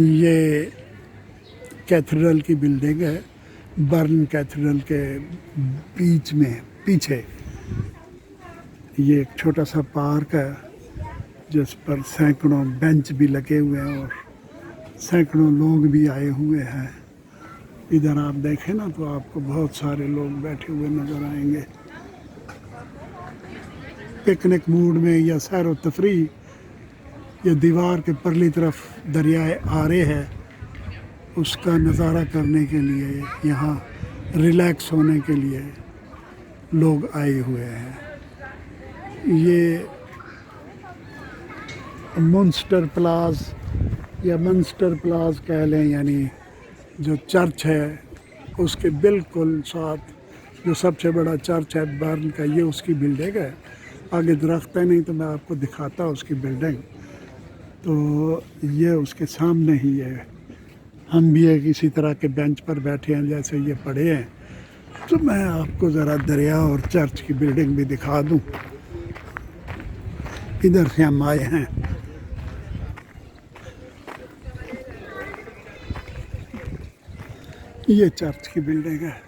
ये कैथेड्रल की बिल्डिंग है, बर्न कैथेड्रल के बीच में पीछे ये एक छोटा सा पार्क है जिस पर सैकड़ों बेंच भी लगे हुए हैं और सैकड़ों लोग भी आए हुए हैं। इधर आप देखें ना तो आपको बहुत सारे लोग बैठे हुए नज़र आएंगे पिकनिक मूड में या सैर व तफरीह। ये दीवार के परली तरफ दरियाए आरे है, उसका नज़ारा करने के लिए, यहाँ रिलैक्स होने के लिए लोग आए हुए हैं। ये मुंस्टर प्लाज या मंस्टर प्लाज कह लें, यानी जो चर्च है उसके बिल्कुल साथ जो सबसे बड़ा चर्च है बर्न का, ये उसकी बिल्डिंग है। आगे दरख्त है नहीं तो मैं आपको दिखाता उसकी बिल्डिंग। तो ये उसके सामने ही है। हम भी एक इसी तरह के बेंच पर बैठे हैं जैसे ये पड़े हैं। तो मैं आपको ज़रा दरिया और चर्च की बिल्डिंग भी दिखा दूं। इधर से हम आए हैं। ये चर्च की बिल्डिंग है।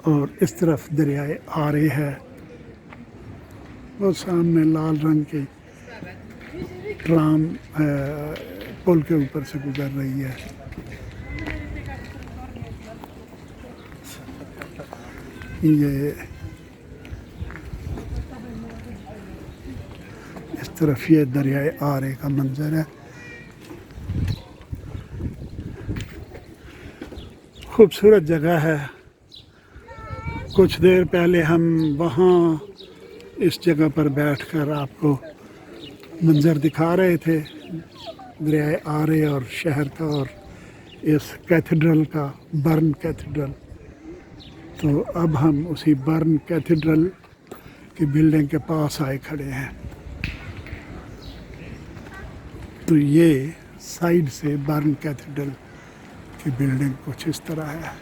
और इस तरफ दरियाए आरे है, वो सामने लाल रंग की ट्राम पुल के ऊपर से गुजर रही है। ये इस तरफ ये दरियाए आरे का मंजर है। खूबसूरत जगह है। कुछ देर पहले हम वहाँ इस जगह पर बैठकर आपको मंजर दिखा रहे थे दरियाए आरे और शहर का और इस कैथेड्रल का, बर्न कैथेड्रल। तो अब हम उसी बर्न कैथेड्रल की बिल्डिंग के पास आए खड़े हैं। तो ये साइड से बर्न कैथेड्रल की बिल्डिंग कुछ इस तरह है।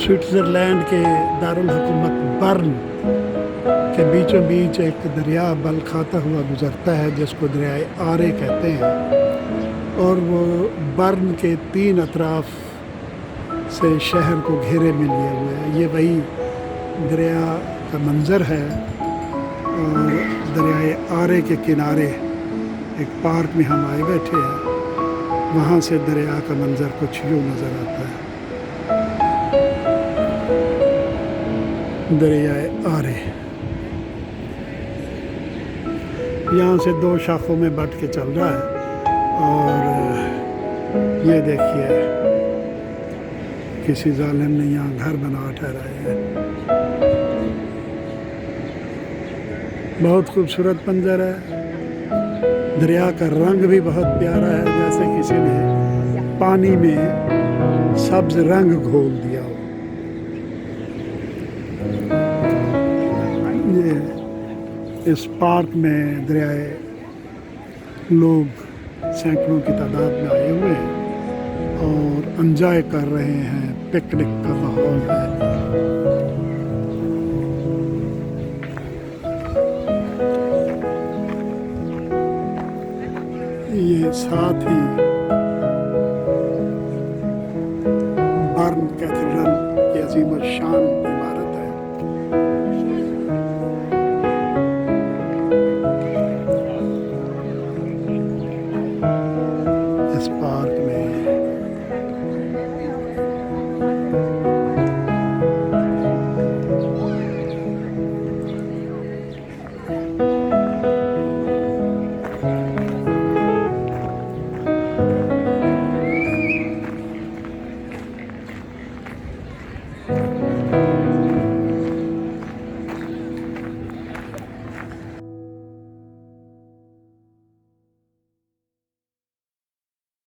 स्विट्जरलैंड के दारुल हुकूमत बर्न के बीचों बीच एक दरिया बल खाता हुआ गुजरता है जिसको दरियाए आरे कहते हैं। और वो बर्न के 3 अतराफ से शहर को घेरे में लिए हुए है। ये वही दरिया का मंजर है। और दरियाए आरे के किनारे एक पार्क में हम आए बैठे हैं। वहाँ से दरिया का मंजर कुछ यूँ नज़र आता है। दरियाए आरे यहाँ से 2 शाखों में बट के चल रहा है। और ये देखिए किसी जालिम ने यहाँ घर बना ठहराए हैं। बहुत खूबसूरत मंजर है। दरिया का रंग भी बहुत प्यारा है, जैसे किसी ने पानी में सब्ज रंग घोल दिया हो। ये इस पार्क में दरियाए लोग सैकड़ों की तादाद में आए हुए हैं और एंजॉय कर रहे हैं। पिकनिक का माहौल है। ये साथ ही बर्न कैथेड्रल की अजीम शान